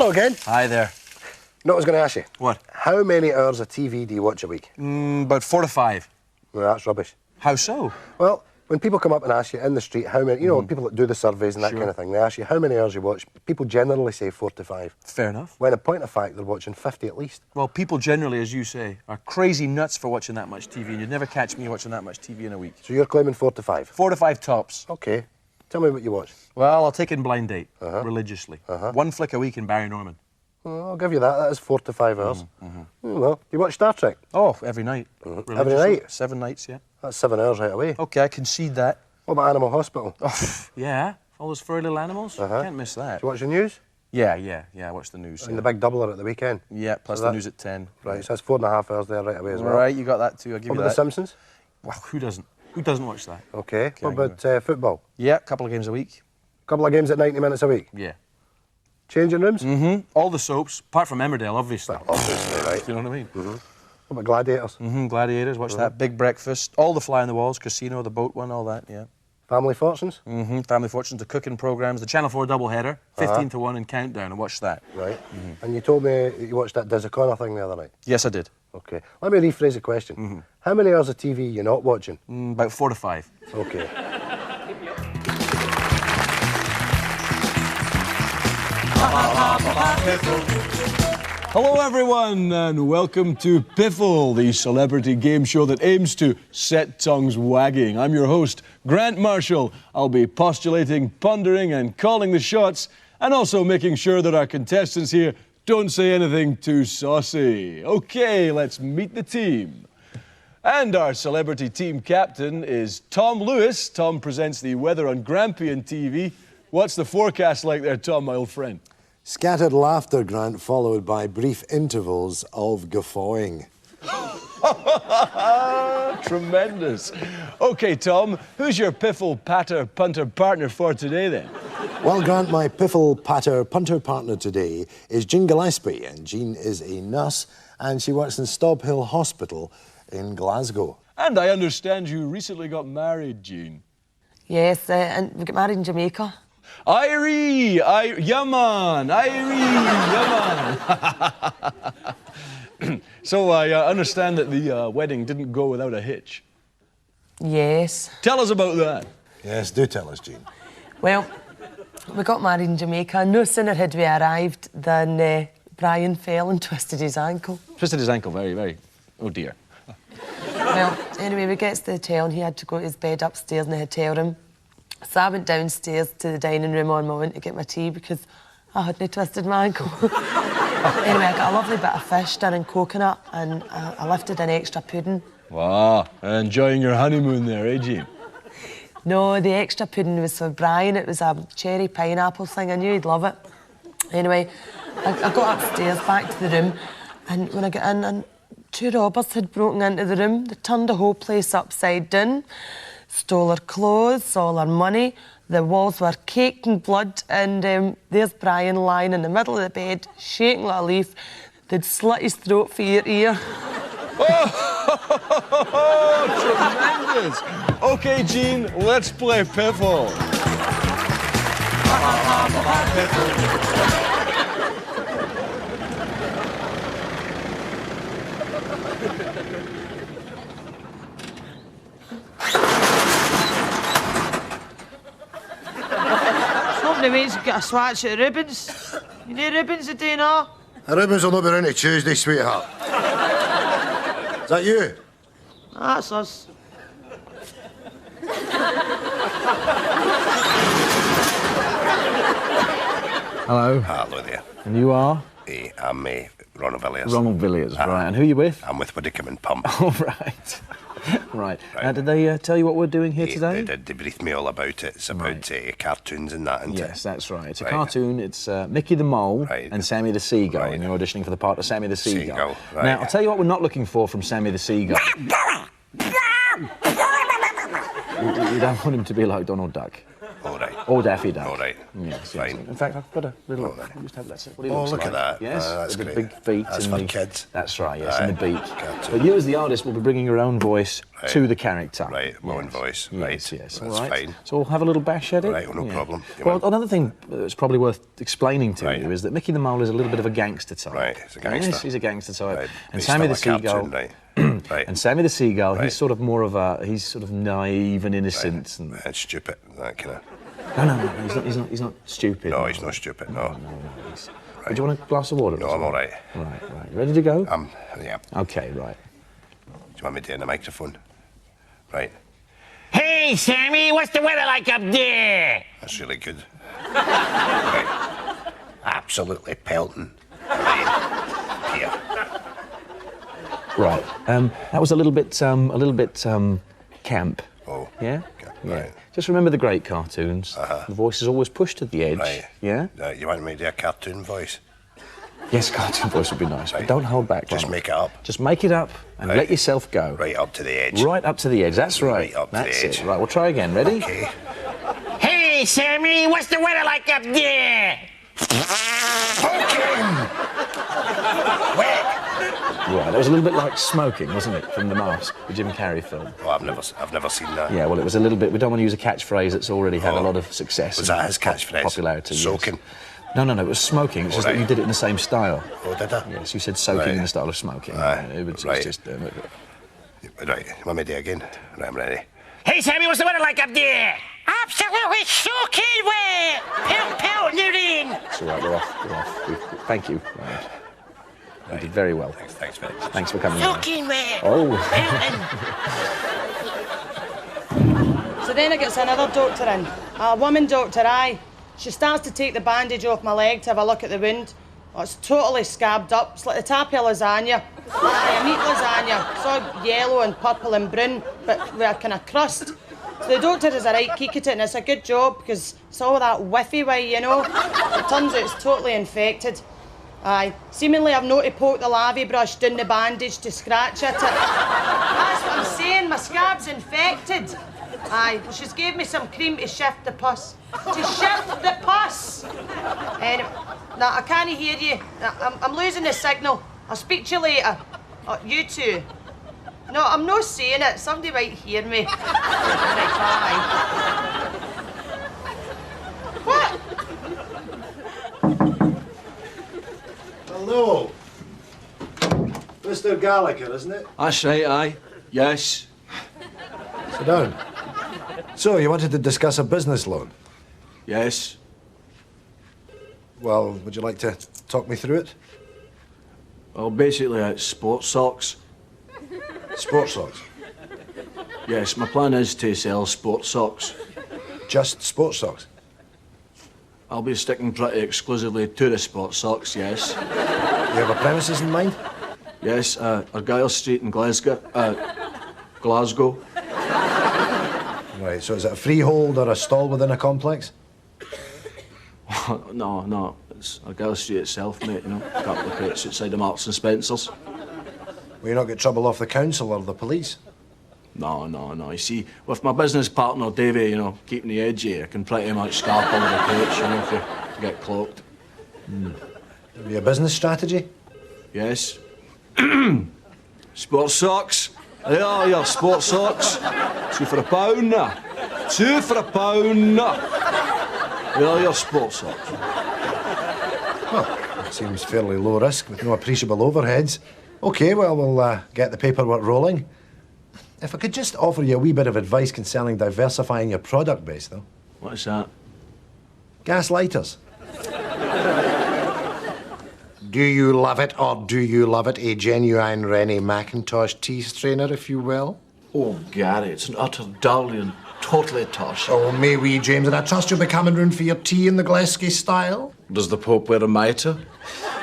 Hello again. Hi there. You know what I was going to ask you? What? How many hours of TV do you watch a week? About 4 to 5. Well, that's rubbish. How so? Well, when people come up and ask you in the street how many, you know, people that do the surveys and that kind of thing, they ask you how many hours you watch. People generally say 4 to 5. Fair enough. When in point of fact, they're watching 50 at least. Well, people generally, as you say, are crazy nuts for watching that much TV, and you'd never catch me watching that much TV in a week. So you're claiming 4 to 5? 4 to 5 tops. Okay. Tell me what you watch. Well, I'll take in Blind Date, religiously. One flick a week in Barry Norman. Well, I'll give you that. That is 4 to 5 hours. Well, do you watch Star Trek? Oh, every night. Every night? 7 nights, yeah. That's 7 hours right away. Okay, I concede that. What about Animal Hospital? Oh, yeah. All those furry little animals. Can't miss that. Do you watch the news? Yeah, I watch the news. And the big doubler at the weekend? Yeah, plus the news at 10. Right, so that's 4.5 hours there right away as well. Right, you got that too, I'll give you that. What about The Simpsons? Well, who doesn't? Who doesn't watch that? Okay. What about football? Yeah, a couple of games a week. Couple of games at 90 minutes a week? Yeah. Changing rooms? All the soaps, apart from Emmerdale, obviously. Well, obviously, right. You know what I mean? What about Gladiators? Gladiators, watch that. Big Breakfast, all the Fly on the Walls, Casino, the boat one, all that, yeah. Family Fortunes? Family Fortunes, the cooking programmes, the Channel 4 doubleheader, 15 to 1 and Countdown, and watch that. Right. And you told me you watched that Diz O'Connor thing the other night? Yes, I did. Okay. Let me rephrase the question. How many hours of TV are you not watching? About 4 to 5. Okay. Hello everyone and welcome to Piffle, the celebrity game show that aims to set tongues wagging. I'm your host, Grant Marshall. I'll be postulating, pondering and calling the shots and also making sure that our contestants here don't say anything too saucy. Okay, let's meet the team. And our celebrity team captain is Tom Lewis. Tom presents the weather on Grampian TV. What's the forecast like there, Tom, my old friend? Scattered laughter, Grant, followed by brief intervals of guffawing. Tremendous. OK, Tom, who's your piffle, patter, punter partner for today, then? Well, Grant, my piffle, patter, punter partner today is Jean Gillespie, and Jean is a nurse, and she works in Stob Hill Hospital in Glasgow. And I understand you recently got married, Jean. Yes, and we got married in Jamaica. Irie! Yeah, man! Irie! Yeah, man! So I understand that the wedding didn't go without a hitch. Yes. Tell us about that. Yes, do tell us, Jean. Well, we got married in Jamaica. No sooner had we arrived than Brian fell and twisted his ankle. Twisted his ankle, very, very. Oh, dear. Well, anyway, we get to the hotel and he had to go to his bed upstairs in the hotel room. So I went downstairs to the dining room on my own to get my tea because I hadn't twisted my ankle. Anyway, I got a lovely bit of fish done in coconut and I lifted an extra pudding. Wow, enjoying your honeymoon there, eh, Jean? No, the extra pudding was for Brian. It was a cherry pineapple thing. I knew he'd love it. Anyway, I got upstairs back to the room and when I got in, and 2 robbers had broken into the room. They turned the whole place upside down. Stole her clothes, all her money. The walls were caked in blood, and there's Brian lying in the middle of the bed, shaking like a leaf. They'd slit his throat for ear to ear. Tremendous! OK, Jean, let's play Piffle. Nobody waits to get a swatch at the ribbons. You need ribbons today now? The ribbons will not be round till Tuesday, sweetheart. Is that you? That's us. Hello. Hello there. And you are? I'm Ronald Villiers. Ronald Villiers, right. And who are you with? I'm with Widdicombe and Pump. Oh, right. Right. Did they tell you what we're doing here today? They briefed me all about it. It's about cartoons and that, isn't it? Yes, that's right. It's a cartoon. It's Mickey the Mole and Sammy the Seagull, and you're auditioning for the part of Sammy the Seagull. Right. Now, I'll tell you what we're not looking for from Sammy the Seagull. You don't want him to be like Donald Duck. All right. Or Daffy Duck. All right. Yes, Fine. yes. In fact, I've got a little... Just have that. What he Oh, looks look like. at that. Yes, That's with the great. big feet. That's and for the, kids. That's right, yes, Aye. and the beak. Cartoon. But you, as the artist, will be bringing your own voice to the character. Right, my own voice. Right. Yes, yes. That's all right. fine. So we'll have a little bash at it. Right, well, no problem. You Well, want- another thing that's probably worth explaining to Right. you is that Mickey the Mole is a little bit of a gangster type. Right, he's a gangster. Yes, he's a gangster type. Right. And Based Sammy on the a Seagull... cartoon, right. Right. And Sammy the Seagull, Right. he's sort of more of a... He's sort of naive and innocent. And, And stupid, that kind of... no, he's not stupid. No, he's not stupid, no. Do you want a glass of water? No, I'm all right. Right. You ready to go? Yeah. Okay, right. Do you want me to in the microphone? Right. Hey, Sammy, what's the weather like up there? That's really good. Right. Absolutely pelting. Right. Here. Right. That was a little bit camp. Oh. Yeah? Okay, Yeah. right. Just remember the great cartoons. The voice is always pushed to the edge. Right. Yeah? You want me to do a cartoon voice? Yes, cartoon voice would be nice. Right. But don't hold back. Just Ronald. make it up. Just make it up and Right. let yourself go. Right up to the edge. Right up to the edge. That's right. Right up to the That's edge. it. Right, we'll try again. Ready? Okay. Hey, Sammy, what's the weather like up there? Right. That was a little bit like Smoking, wasn't it, from The Mask, the Jim Carrey film? Oh, I've never seen that. Yeah, well, it was a little bit... We don't want to use a catchphrase that's already had a lot of success. Was and that his catchphrase? Popularity, yes. Soaking? No, it was Smoking. It's just that right. you did it in the same style. Oh, did I? Yes, you said soaking Right. in the style of smoking. Aye, It was right. just... Right. You want me to do it again? Right, I'm ready. Hey, Sammy, what's the weather like up there? Absolutely soaking wet! Pelt in the rain! it's all right, we're off. Thank you. Right. You did very well. Thanks very much. Thanks for coming. Soaking wet! Oh. So then I gets another doctor in, a woman doctor, aye. She starts to take the bandage off my leg to have a look at the wound. Oh, it's totally scabbed up. It's like the top of a lasagna. Aye, a meat lasagna. It's all yellow and purple and brown, but with a kind of crust. So the doctor has a right kick at it, and it's a good job because it's all that whiffy way, you know. It turns out it's totally infected. Aye, seemingly I've not to poke the lavy brush down the bandage to scratch at it. That's what I'm saying, my scab's infected. Aye, well, she's gave me some cream to shift the pus. To shift the pus! Anyway, no, I can't hear you. I'm losing the signal. I'll speak to you later. Oh, you two. No, I'm not saying it. Somebody might hear me. Right, bye. What? Hello. Mr. Gallagher, isn't it? That's right, aye. Yes. Sit down. So, you wanted to discuss a business loan? Yes. Well, would you like to talk me through it? Well, basically, it's sports socks. Sports socks. Yes, my plan is to sell sports socks. Just sports socks? I'll be sticking pretty exclusively to the sports socks, yes. You have a premises in mind? Yes, Argyle Street in Glasgow. Glasgow. Right, so is it a freehold or a stall within a complex? No, it's Argyle Street itself, mate, you know. A couple of crates outside the Marks and Spencer's. Will you not get trouble off the council or the police? No. You see, with my business partner, Davey, you know, keeping the edgy, I can pretty much scarp over the crates, you know, if you get cloaked. Have you a business strategy? Yes. Sports socks. They are your sports socks. £2 for £1 now. £2 for £1 now. They are your sports socks. Well, it seems fairly low risk with no appreciable overheads. OK, well, we'll get the paperwork rolling. If I could just offer you a wee bit of advice concerning diversifying your product base, though. What's that? Gas lighters. Do you love it or do you love it? A genuine Rennie Mackintosh tea strainer, if you will. Oh, Gary, it's an utter darling, totally tosh. Oh, may we, James, and I trust you'll be coming round for your tea in the Glasgow style? Does the Pope wear a mitre?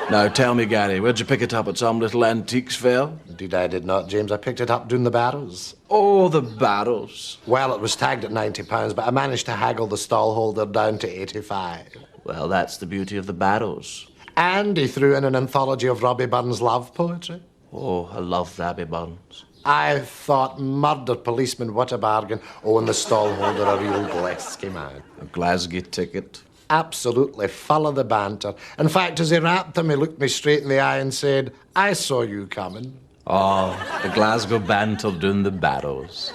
Now, tell me, Gary, where'd you pick it up? At some little antiques fair? Indeed, I did not, James. I picked it up doing the barrows. Oh, the barrows. Well, it was tagged at £90, but I managed to haggle the stallholder down to 85. Well, that's the beauty of the barrows. And he threw in an anthology of Robbie Burns' love poetry. Oh, I love Robbie Burns. I thought, murder policeman, what a bargain. Oh, and the stallholder, a real Glasgow man. A Glasgow ticket. Absolutely full of the banter. In fact, as he rapped him, he looked me straight in the eye and said, I saw you coming. Oh, the Glasgow banter doing the barrows.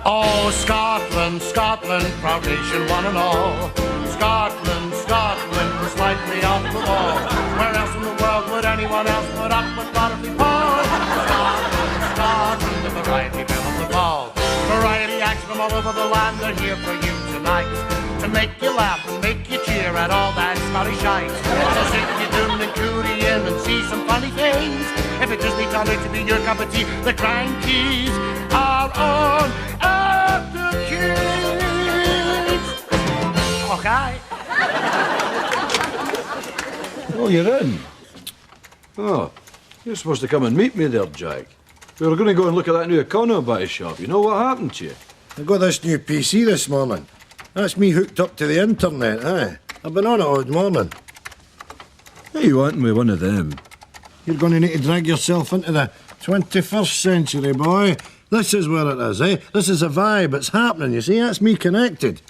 Oh, Scotland, Scotland, proud nation, one and all. Scotland, Scotland, we're slightly off the wall. Where else in the world would anyone else put up with Bottomley Paul? Scotland, Scotland, the variety bill of the ball. Variety acts from all over the land are here for you tonight. To make you laugh and make you cheer at all that Scottish shite. So sit you down and cootie in and see some funny things. If it just needs only to be your cup of tea, the crankies are on after kids. Okay. Oh, you're in. Oh, you're supposed to come and meet me there, Jack. We were going to go and look at that new econo-buy shop. You know what happened to you? I got this new PC this morning. That's me hooked up to the internet, eh? I've been on it all morning. What are you wanting with one of them? You're going to need to drag yourself into the 21st century, boy. This is where it is, eh? This is a vibe. It's happening, you see? That's me connected.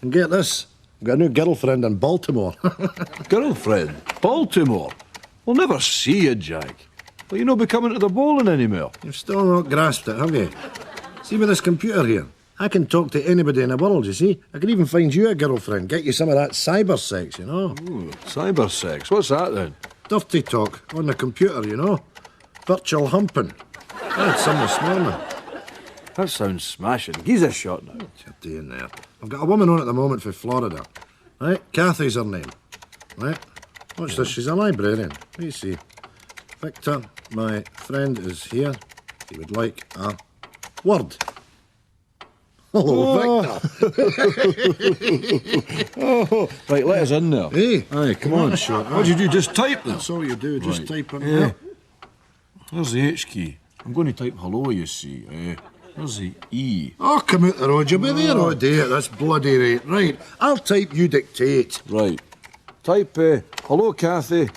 And get this. I've got a new girlfriend in Baltimore. Girlfriend? Baltimore? We'll never see you, Jack. Well, you're not be coming to the bowling anymore. You've still not grasped it, have you? See with this computer here, I can talk to anybody in the world, you see? I can even find you a girlfriend, get you some of that cyber sex, you know? Ooh, cyber sex? What's that, then? Dirty talk on the computer, you know? Virtual humping. I had some this morning. That sounds smashing. Give us a shot now. What you're doing there? I've got a woman on at the moment for Florida. Right? Kathy's her name. Right? Watch this, she's a librarian. Let me see. Victor, my friend, is here. He would like a word. Hello, Victor. Oh, right, let us in there. Hey. Aye, come on. Short. What did you do? Just type this? That's all you do, just Right. type in Yeah. there. There's the H key. I'm going to type hello, you see. There's the E. Oh, come out the road, you'll be there all day at this bloody rate. Right, I'll type, you dictate. Right. Type, hello, Kathy.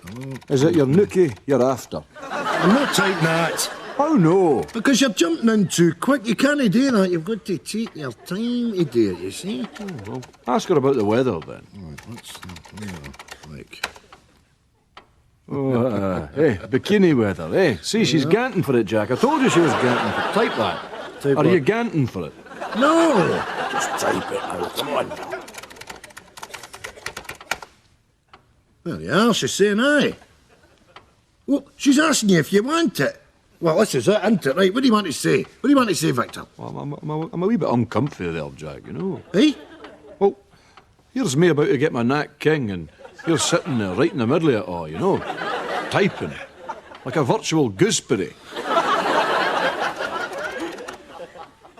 Is it your nookie you're after? I'm not typing that. Oh, no. Because you're jumping in too quick. You can't do that. You've got to take your time to do it, you see? Oh, well, ask her about the weather, then. Right, what's that? Like... Oh, hey, bikini weather, eh? See, she's ganting for it, Jack. I told you she was ganting for it. Type that. Type Are what? you ganting for it? No! Just type it out. Come on. There you are, she's saying aye. Well, she's asking you if you want it. Well, this is it, isn't it? Right, what do you want to say? What do you want to say, Victor? Well, I'm a wee bit uncomfy there, Jack, you know. Eh? Well, here's me about to get my knack king, and you're sitting there right in the middle of it all, you know, typing like a virtual gooseberry.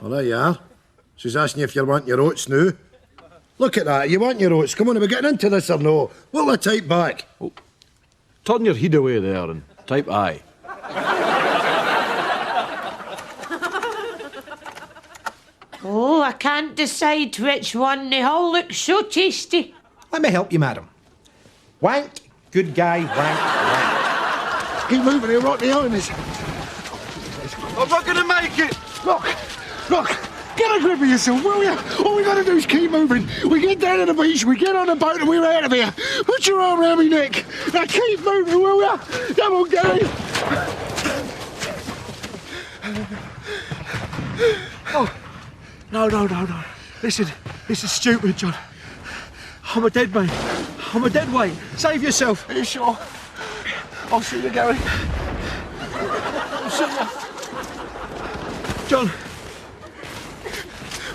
Well, there you are. She's asking you if you want your oats now. Look at that, you want your oats. Come on, are we getting into this or no? What'll I type back? Well, turn your head away there and type aye. Oh, I can't decide which one. They all look so tasty. Let me help you, madam. Wank, good guy, wank, wank. Keep moving here, right behind us. I'm not going to make it! Look, get a grip of yourself, will you? All we gotta do is keep moving. We get down to the beach, we get on the boat, and we're out of here. Put your arm around me neck. Now keep moving, will you? Come on, Gary. Oh, no. Listen, this is stupid, John. I'm a dead man. I'm a dead weight. Save yourself. Are you sure? I'll see you, Gary. I'll see you. John.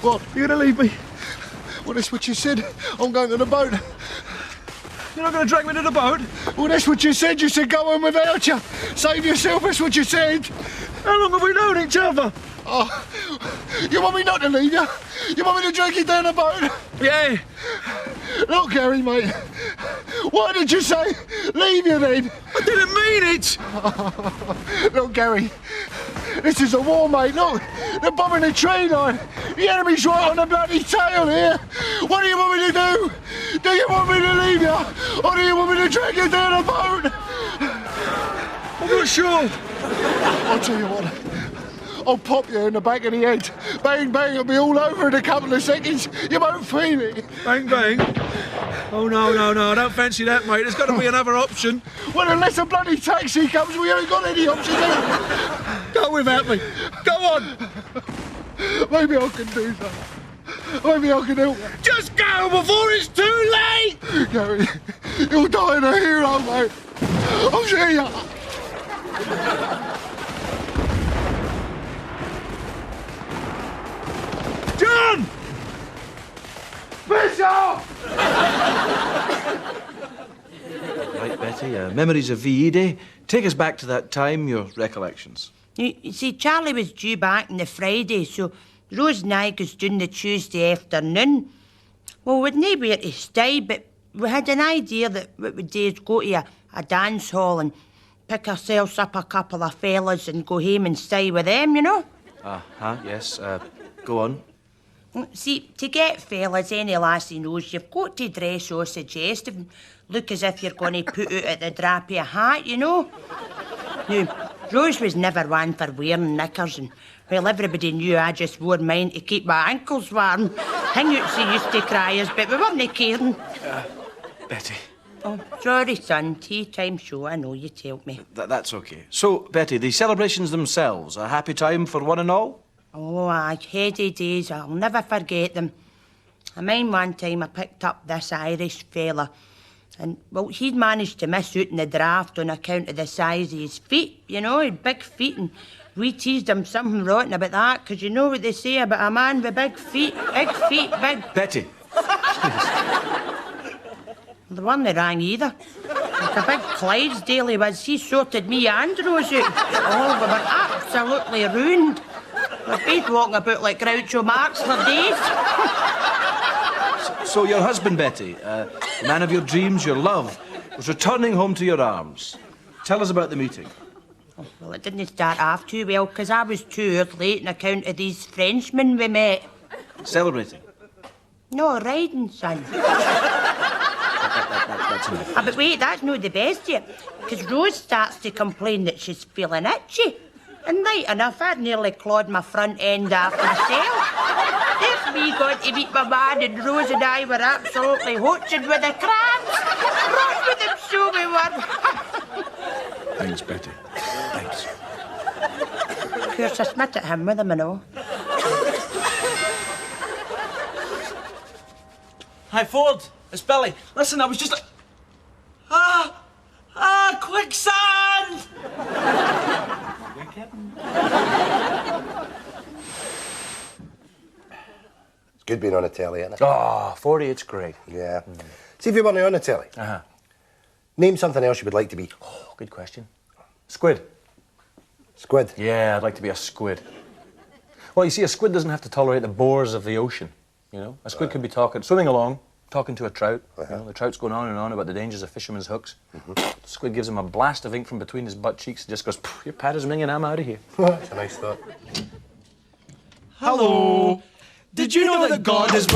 What? You're going to leave me? Well, that's what you said. I'm going to the boat. You're not going to drag me to the boat? Well, that's what you said. You said go on without you. Save yourself, that's what you said. How long have we known each other? Oh, you want me not to leave you? You want me to drag you down the boat? Yeah. Look, Gary, mate. What did you say? Leave you then. I didn't mean it. Look, Gary. This is a war, mate. Look, they're bombing the train line. The enemy's right on the bloody tail here. What do you want me to do? Do you want me to leave you? Or do you want me to drag you down the boat? I'm not sure. I'll tell you what. I'll pop you in the back of the head. Bang, bang, I'll be all over in a couple of seconds. You won't feel it. Bang, bang. Oh, no, I don't fancy that, mate. There's got to be another option. Well, unless a bloody taxi comes, we ain't got any options. Go without me. Go on. Maybe I can do something. Maybe I can help. Just go before it's too late. Gary, you're dying a hero, mate. I'll see ya. John! Bishop! Right, Betty, memories of VE Day. Take us back to that time, your recollections. You see, Charlie was due back on the Friday, so Rose and I goes down the Tuesday afternoon. Well, we'd no where to stay, but we had an idea that what we'd do is go to a dance hall and pick ourselves up a couple of fellas and go home and stay with them, you know? Yes. Go on. See, to get fellas, any lassie knows you've got to dress so suggestive and look as if you're going to put out at the drap of a hat, you know? Now, Rose was never one for wearing knickers, and well, everybody knew I just wore mine to keep my ankles warm. Hangouts used to cry us, but we weren't caring. Betty. Oh, sorry, son. Tea time show, I know you told me. That's okay. So, Betty, the celebrations themselves, a happy time for one and all? Oh, aye, heady days. I'll never forget them. I mind one time I picked up this Irish fella, and, well, he'd managed to miss out in the draft on account of the size of his feet. You know, he had big feet, and we teased him something rotten about that, because you know what they say about a man with big feet. Big feet, big... Betty. There weren't rang either. Like a big Clydesdale he was. He sorted me and Rose out. Oh, we were absolutely ruined. We're both walking about like Groucho Marx for days. So your husband, Betty, the man of your dreams, your love, was returning home to your arms. Tell us about the meeting. Oh, well, it didn't start off too well, because I was 2 hours late on account of these Frenchmen we met. Celebrating? No, riding, son. That's enough. But wait, that's not the best yet, because Rose starts to complain that she's feeling itchy. And right enough, I'd nearly clawed my front end off myself. There's me going to meet my man, and Rose and I were absolutely hoaching with the crabs. Run with them, so we were. Thanks, Betty. Thanks. Of course, I smit at him with them and all. Hi, Ford. It's Billy. Listen, I was just like... quicksand! It's good being on the telly, isn't it? Oh, 40, it's great. Yeah. See if you weren't on the telly. Name something else you would like to be. Oh, good question. Squid. Squid? Yeah, I'd like to be a squid. Well, you see, a squid doesn't have to tolerate the bores of the ocean, you know? A squid could be swimming along, talking to a trout. You know, the trout's going on and on about the dangers of fishermen's hooks. The squid gives him a blast of ink from between his butt cheeks and just goes, your pad is minging, I'm out of here. That's a nice thought. Hello. Did you know that God is...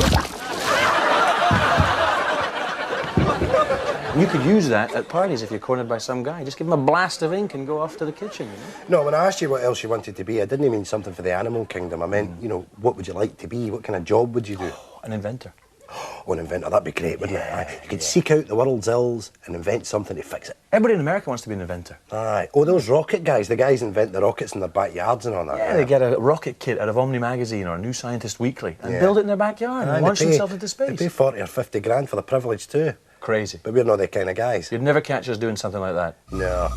You could use that at parties if you're cornered by some guy. Just give him a blast of ink and go off to the kitchen, you know? No, when I asked you what else you wanted to be, I didn't mean something for the animal kingdom. I meant, you know, what would you like to be? What kind of job would you do? An inventor. Oh, an inventor, that'd be great, wouldn't it? You could seek out the world's ills and invent something to fix it. Everybody in America wants to be an inventor. Aye. Oh, those rocket guys, the guys invent the rockets in their backyards and all that. Yeah, they get a rocket kit out of Omni Magazine or New Scientist Weekly and build it in their backyard and launch themselves into space. They pay 40 or 50 grand for the privilege too. Crazy. But we're not the kind of guys. You'd never catch us doing something like that. No.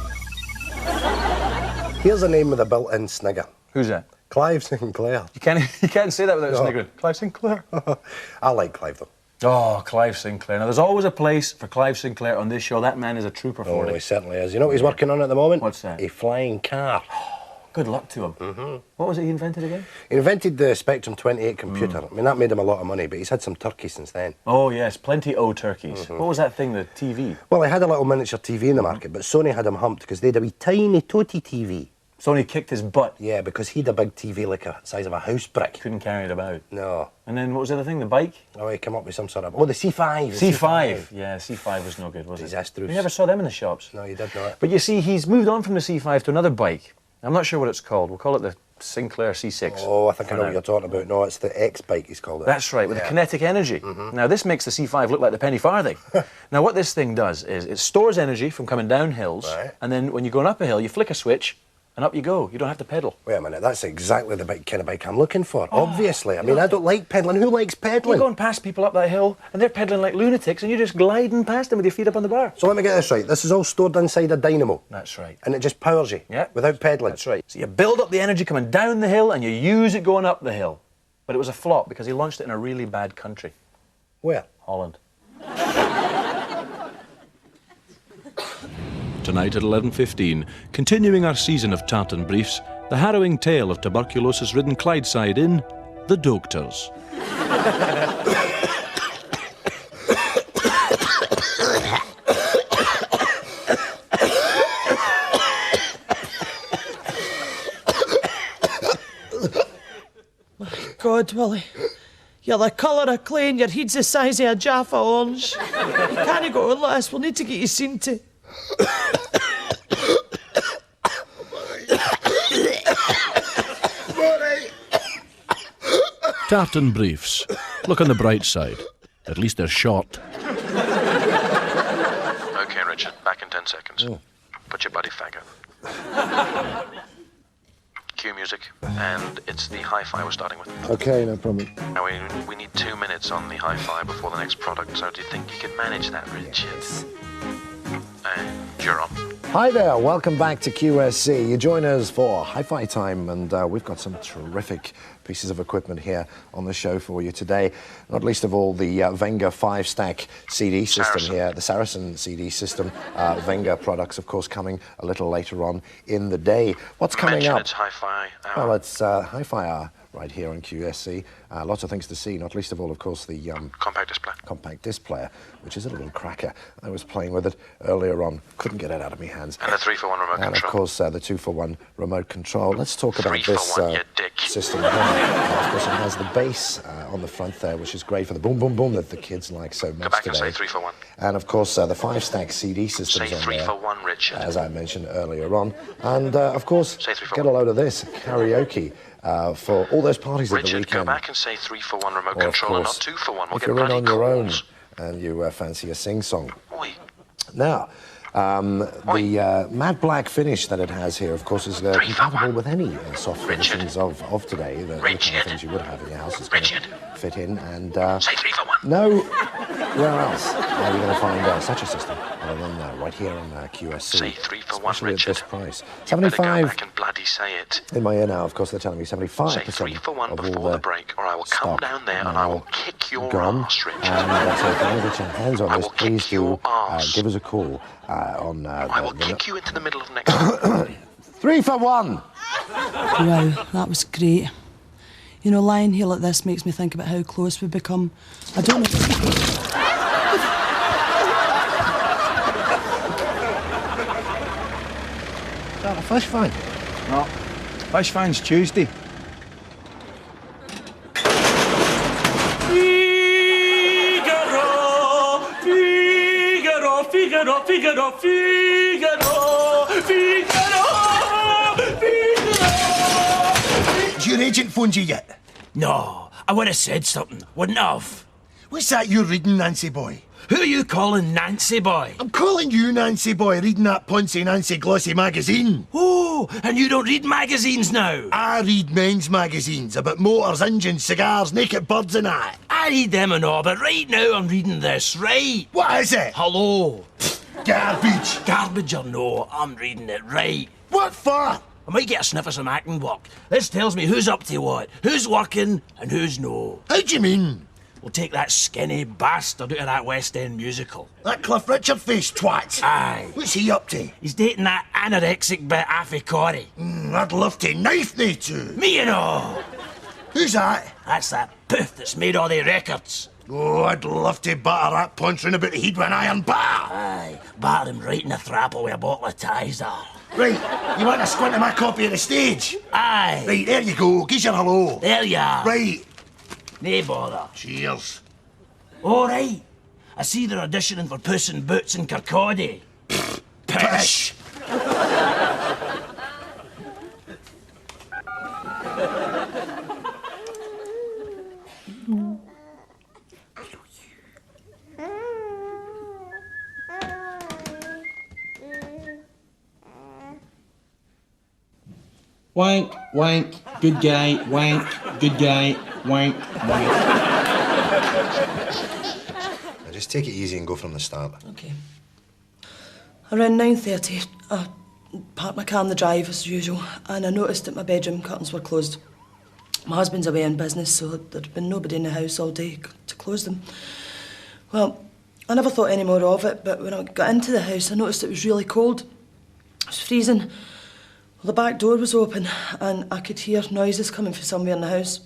Here's a name with a built-in snigger. Who's that? Clive Sinclair. You can't say that without sniggering. Clive Sinclair. I like Clive, though. Oh, Clive Sinclair. Now, there's always a place for Clive Sinclair on this show. That man is a trooper for it. Oh, he certainly is. You know what he's working on at the moment? What's that? A flying car. Good luck to him. What was it he invented again? He invented the Spectrum 28 computer. I mean, that made him a lot of money, but he's had some turkeys since then. Oh, yes, plenty o' turkeys. What was that thing, the TV? Well, he had a little miniature TV in the market, but Sony had him humped because they had a wee tiny toty TV. So he kicked his butt. Yeah, because he had a big TV like the size of a house brick. Couldn't carry it about. No. And then what was the other thing? The bike? Oh, he came up with some sort of... Oh, the C5. C5. Yeah, C5 was no good, was it? Disastrous. You never saw them in the shops. No, you did not. But you see, he's moved on from the C5 to another bike. I'm not sure what it's called. We'll call it the Sinclair C6. Oh, I think I know what you're talking about. No, it's the X bike, he's called it. That's right, with the kinetic energy. Now, this makes the C5 look like the penny farthing. Now, what this thing does is it stores energy from coming down hills, and then when you're going up a hill, you flick a switch, and up you go. You don't have to pedal. Wait a minute, that's exactly the kind of bike I'm looking for, obviously. I mean, I don't like pedalling. Who likes pedalling? You're going past people up that hill, and they're pedalling like lunatics, and you're just gliding past them with your feet up on the bar. So let me get this right. This is all stored inside a dynamo. That's right. And it just powers you? Yeah. Without pedalling? That's right. So you build up the energy coming down the hill, and you use it going up the hill. But it was a flop, because he launched it in a really bad country. Where? Holland. Tonight at 11:15, continuing our season of tartan briefs, the harrowing tale of tuberculosis-ridden Clydeside in The Doctors. God, Willie. You're the colour of clay and your head's the size of a Jaffa orange. You can't go on like this. We'll need to get you seen to. Tartan briefs. Look on the bright side. At least they're short. Okay, Richard, back in 10 seconds. Put your buddy faggot. Cue music, and it's the hi-fi we're starting with. Okay, no problem. Now, we need 2 minutes on the hi-fi before the next product, so do you think you could manage that, Richard? Yes. You're on. Hi there, welcome back to QSC. You join us for Hi-Fi Time, and we've got some terrific pieces of equipment here on the show for you today. Not least of all the Venga 5-stack CD system here, the Saracen CD system. Venga products, of course, coming a little later on in the day. What's coming up? It's Hi-Fi Hour. Well, it's Hi-Fi Hour right here on QSC. Lots of things to see, not least of all, of course, the compact disc player, which is a little cracker. I was playing with it earlier on, couldn't get it out of my hands. And the 3-for-1 remote control. And of course, the 2-for-1 remote control. Let's talk about this system here. Of course, it has the bass on the front there, which is great for the boom, boom, boom that the kids like so much today. Go back and say 3-for-1. And of course, the 5-stack CD systems say on there. 3-for-1, Richard. As I mentioned earlier on. And of course, get a load of this, karaoke. For all those parties at the Richard, weekend. go back and say 3-for-1 remote control and not 2-for-1. We'll if get you're in bloody on your own calls. and you fancy a sing-song. Oi. Now, the matte black finish that it has here, of course, is compatible with any soft finishes of today. The kind of things you would have in your house is going to fit in. And say 3-for-1. No, where else are you going to find such a system other than right here on QSC? Say 3-for-1, especially Richard. At this price. You better go 75. back and bloody say it. In my ear now, of course, they're telling me 75% Say 3-for-1 of before all the break, or I will come down there and I will kick your gone. ass, Richard. And so if you want to get your hands on I this, will please kick your do ass. give us a call on... I will kick you into the middle of next 3-for-1! Wow, that was great. You know, lying here like this makes me think about how close we've become. I don't know... Is that a fish fine? No, fish fine's Tuesday. Figaro, Figaro, Figaro, Figaro, Figaro, Figaro. Has your agent phoned you yet? No, I would have said something, wouldn't I have? What's that you're reading, Nancy boy? Who are you calling Nancy boy? I'm calling you Nancy boy, reading that Poncy Nancy glossy magazine. Oh, and you don't read magazines now? I read men's magazines about motors, engines, cigars, naked birds and that. I read them and all, but right now I'm reading this, right? What is it? Hello. Garbage. Garbage or no, I'm reading it right. What for? I might get a sniff of some acting work. This tells me who's up to what, who's working and who's no. How do you mean? We'll take that skinny bastard out of that West End musical. That Cliff Richard face twat? Aye. What's he up to? He's dating that anorexic bit Affy Corey. I'd love to knife they two. Me and all. Who's that? That's that poof that's made all the records. Oh, I'd love to batter that punch round about the head with an iron bar. Aye, batter him right in the thrapple with a bottle of Tizer. Right, you want to squint at my copy of the stage? Aye. Right, there you go. Give your hello. There you are. Right. No bother. Cheers. All right. I see they're auditioning for Puss in Boots in Kirkcaldy. Pish. Wank, wank, good guy, wank, good guy, wank, wank. Now just take it easy and go from the start. Okay. Around 9:30, I parked my car in the drive as usual, and I noticed that my bedroom curtains were closed. My husband's away on business, so there'd been nobody in the house all day to close them. Well, I never thought any more of it, but when I got into the house, I noticed it was really cold. It was freezing. Well, the back door was open, and I could hear noises coming from somewhere in the house.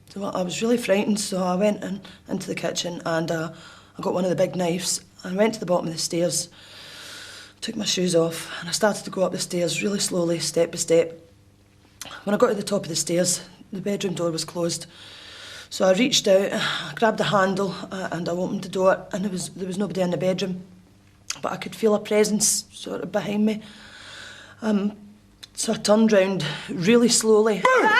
So I was really frightened, so I went into the kitchen, and I got one of the big knives, and I went to the bottom of the stairs, took my shoes off, and I started to go up the stairs really slowly, step by step. When I got to the top of the stairs, the bedroom door was closed. So I reached out, I grabbed the handle, and I opened the door, and there was nobody in the bedroom. But I could feel a presence sort of behind me. So I turned round really slowly. Collins,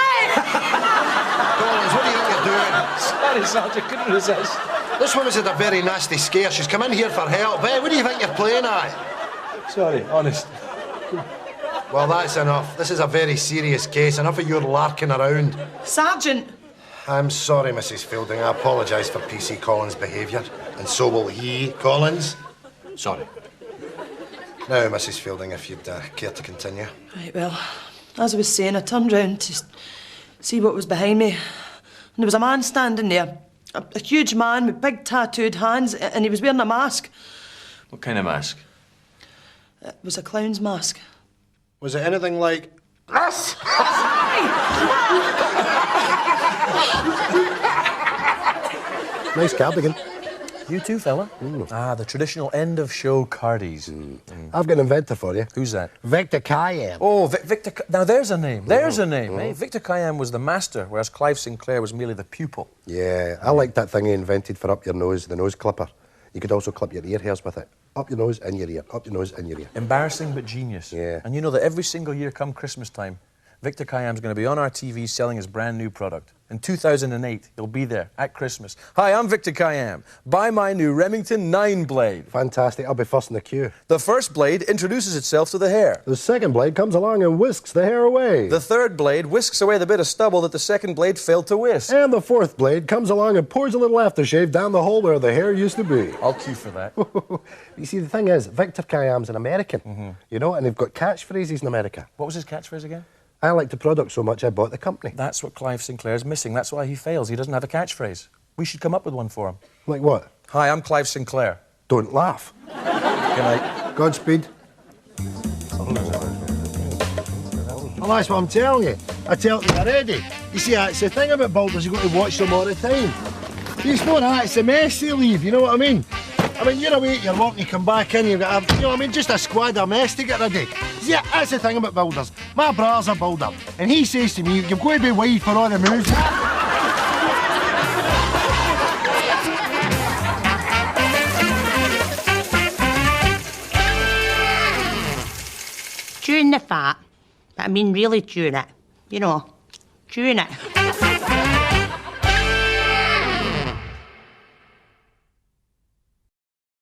what do you think you're doing? Sorry, Sergeant, I couldn't resist. This woman's had a very nasty scare. She's come in here for help. Hey, what do you think you're playing at? Sorry, honest. Well, that's enough. This is a very serious case. Enough of your larking around. Sergeant! I'm sorry, Mrs. Fielding. I apologise for PC Collins' behaviour. And so will he, Collins. Sorry. Now, Mrs. Fielding, if you'd care to continue. Right, well, as I was saying, I turned round to see what was behind me. And there was a man standing there. A huge man with big tattooed hands, and he was wearing a mask. What kind of mask? It was a clown's mask. Was it anything like this? Nice cardigan. You too, fella. Ah, the traditional end-of-show cardies. I've got an inventor for you. Who's that? Victor Cayenne. Oh, Victor... Now, there's a name. There's a name, eh? Victor Cayenne was the master, whereas Clive Sinclair was merely the pupil. Yeah, I like that thing he invented for up your nose, the nose clipper. You could also clip your ear hairs with it. Up your nose, in your ear. Up your nose, in your ear. Embarrassing but genius. Yeah. And you know that every single year come Christmas time, Victor Kayam's going to be on our TV selling his brand new product. In 2008, he'll be there at Christmas. Hi, I'm Victor Kayam. Buy my new Remington 9 blade. Fantastic. I'll be first in the queue. The first blade introduces itself to the hair. The second blade comes along and whisks the hair away. The third blade whisks away the bit of stubble that the second blade failed to whisk. And the fourth blade comes along and pours a little aftershave down the hole where the hair used to be. I'll queue for that. You see, the thing is, Victor Kayam's an American, you know, and they've got catchphrases in America. What was his catchphrase again? I liked the product so much I bought the company. That's what Clive Sinclair's missing. That's why he fails. He doesn't have a catchphrase. We should come up with one for him. Like what? Hi, I'm Clive Sinclair. Don't laugh. Good night. Godspeed. Well, that's what I'm telling you. I tell you already. You see, that's the thing about boulders, you've got to watch them all the time. It's not that, it's the mess they leave, you know what I mean? I mean, you're away at your work and you come back in, you've got, you know what I mean, just a squad of mess to get ready. See, that's the thing about builders. My brother's a builder, and he says to me, you've got to be wide for all the moves. Chewing the fat. But I mean really chewing it. You know, chewing it.